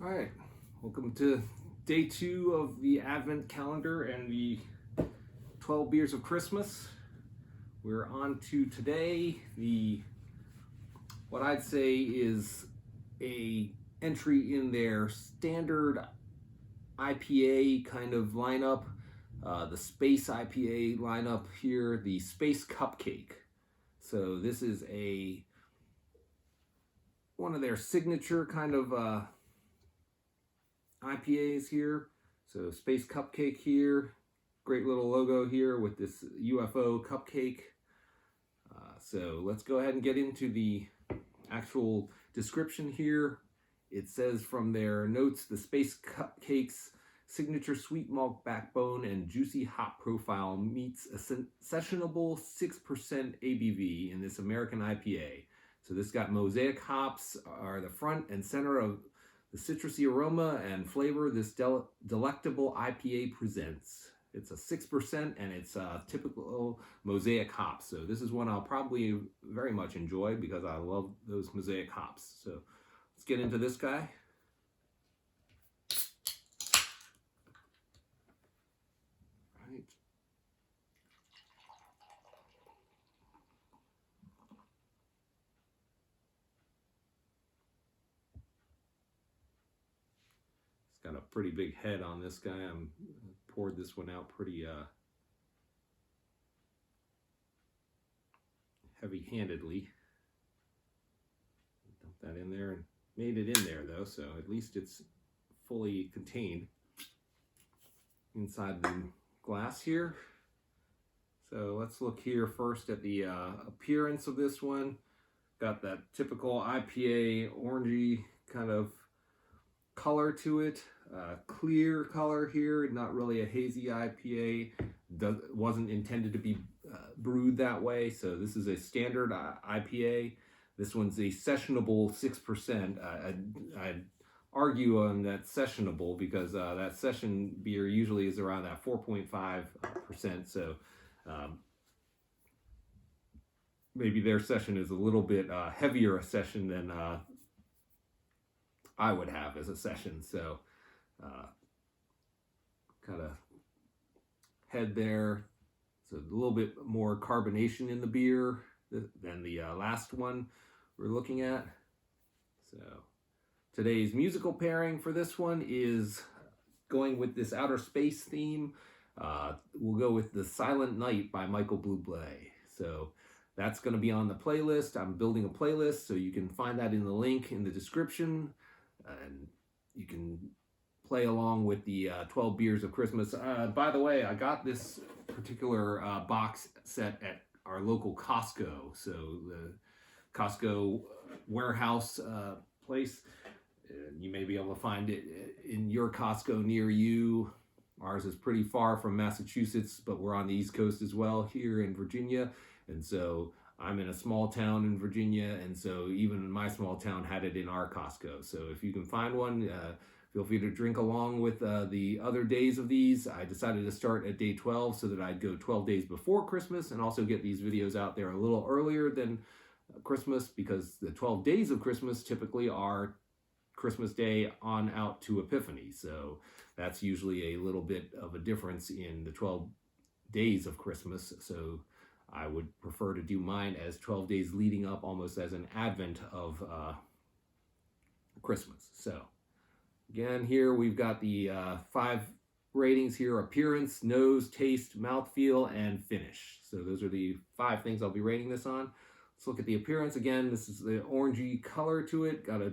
All right, welcome to day 2 of the Advent calendar and the 12 beers of Christmas. We're on to today what I'd say is a entry in their standard IPA kind of lineup, the Space IPA lineup here, the Space Cupcake. So this is one of their signature kind of IPAs here. So Space Cupcake here, great little logo here with this UFO cupcake. So let's go ahead and get into the actual description here. It says from their notes, the Space Cupcake's signature sweet malt backbone and juicy hop profile meets a sessionable 6% ABV in this American IPA. So this got mosaic hops are the front and center of the citrusy aroma and flavor this delectable IPA presents. It's a 6% and it's typical mosaic hops. So this is one I'll probably very much enjoy because I love those mosaic hops. So let's get into this guy. Right. It's got a pretty big head on this guy. I poured this one out pretty heavy-handedly. Dump that in there and made it in there though, so at least it's fully contained inside the glass here. So let's look here first at the appearance of this one. Got that typical IPA orangey kind of color to it, clear color here, not really a hazy IPA. Wasn't intended to be brewed that way, so this is a standard IPA. This one's a sessionable 6%. I'd argue on that sessionable because that session beer usually is around that 4.5%, so maybe their session is a little bit heavier a session than I would have as a session. So kind of head there. So a little bit more carbonation in the beer than the last one we're looking at. So today's musical pairing for this one is going with this outer space theme. We'll go with The Silent Night by Michael Buble. So that's going to be on the playlist. I'm building a playlist, so you can find that in the link in the description. And you can play along with the 12 beers of Christmas. By the way, I got this particular box set at our local Costco. So the Costco warehouse place. You may be able to find it in your Costco near you. Ours is pretty far from Massachusetts, but we're on the East Coast as well here in Virginia. And so I'm in a small town in Virginia, and so even my small town had it in our Costco. So if you can find one, feel free to drink along with the other days of these. I decided to start at day 12 so that I'd go 12 days before Christmas and also get these videos out there a little earlier than Christmas, because the 12 days of Christmas typically are Christmas Day on out to Epiphany. So that's usually a little bit of a difference in the 12 days of Christmas. So I would prefer to do mine as 12 days leading up, almost as an advent of Christmas. So again, here we've got the 5 ratings here: appearance, nose, taste, mouthfeel, and finish. So those are the 5 things I'll be rating this on. Let's look at the appearance again. This is the orangey color to it. Got a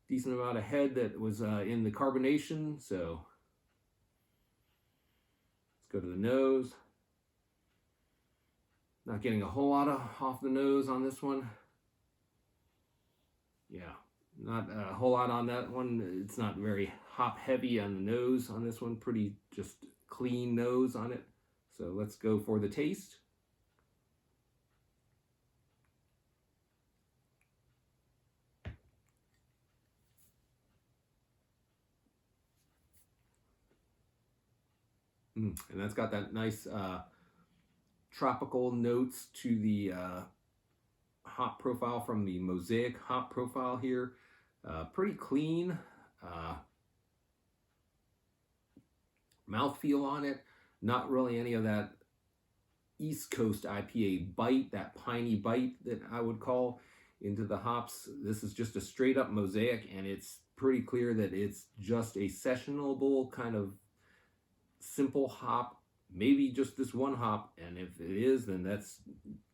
decent amount of head that was in the carbonation. So let's go to the nose. Not getting a whole lot off the nose on this one. Yeah, not a whole lot on that one. It's not very hop heavy on the nose on this one. Pretty just clean nose on it. So let's go for the taste. And that's got that nice tropical notes to the hop profile from the Mosaic hop profile here. Pretty clean, mouthfeel on it. Not really any of that East Coast IPA bite, that piney bite that I would call into the hops. This is just a straight up mosaic, and it's pretty clear that it's just a sessionable kind of simple hop, maybe just this one hop, and if it is, then that's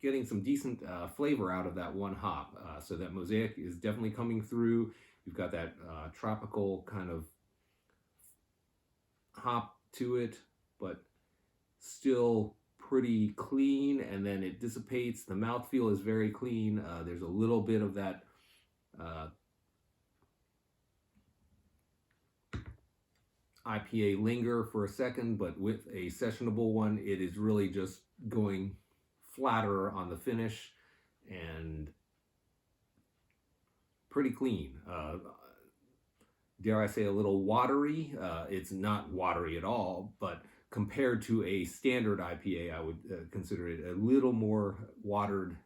getting some decent flavor out of that one hop. So that mosaic is definitely coming through. You've got that tropical kind of hop to it, but still pretty clean, and then it dissipates. The mouthfeel is very clean. There's a little bit of that IPA linger for a second, but with a sessionable one, it is really just going flatter on the finish and pretty clean. Dare I say a little watery? It's not watery at all, but compared to a standard IPA, I would consider it a little more watered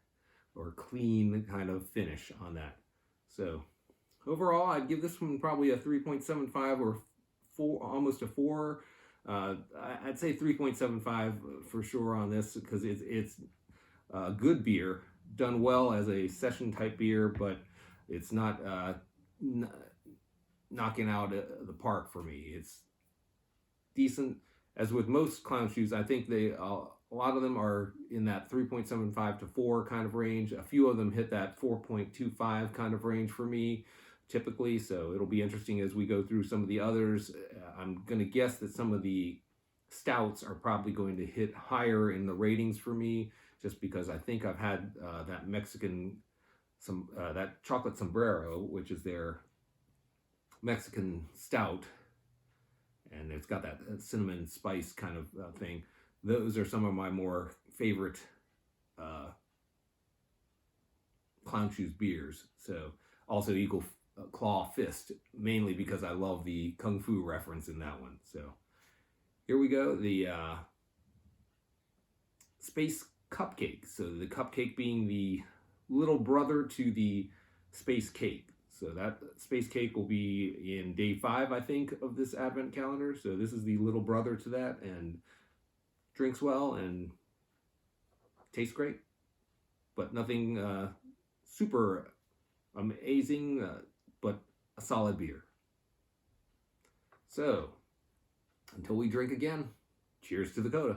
or clean kind of finish on that. So overall, I'd give this one probably a 3.75 or 4, almost a 4. I'd say 3.75 for sure on this, because it's a good beer, done well as a session type beer, but it's not knocking out the park for me. It's decent. As with most clown shoes, I think they a lot of them are in that 3.75 to 4 kind of range. A few of them hit that 4.25 kind of range for me typically, so it'll be interesting as we go through some of the others. I'm going to guess that some of the stouts are probably going to hit higher in the ratings for me, just because I think I've had that Mexican, that chocolate sombrero, which is their Mexican stout, and it's got that cinnamon spice kind of thing. Those are some of my more favorite Clown Shoes beers. So also Eagle Claw Fist, mainly because I love the Kung Fu reference in that one. So here we go, the Space Cupcake. So the cupcake being the little brother to the Space Cake. So that Space Cake will be in day 5, I think, of this advent calendar. So this is the little brother to that, and drinks well and tastes great, but nothing super amazing, but a solid beer. So until we drink again, cheers to the Coda.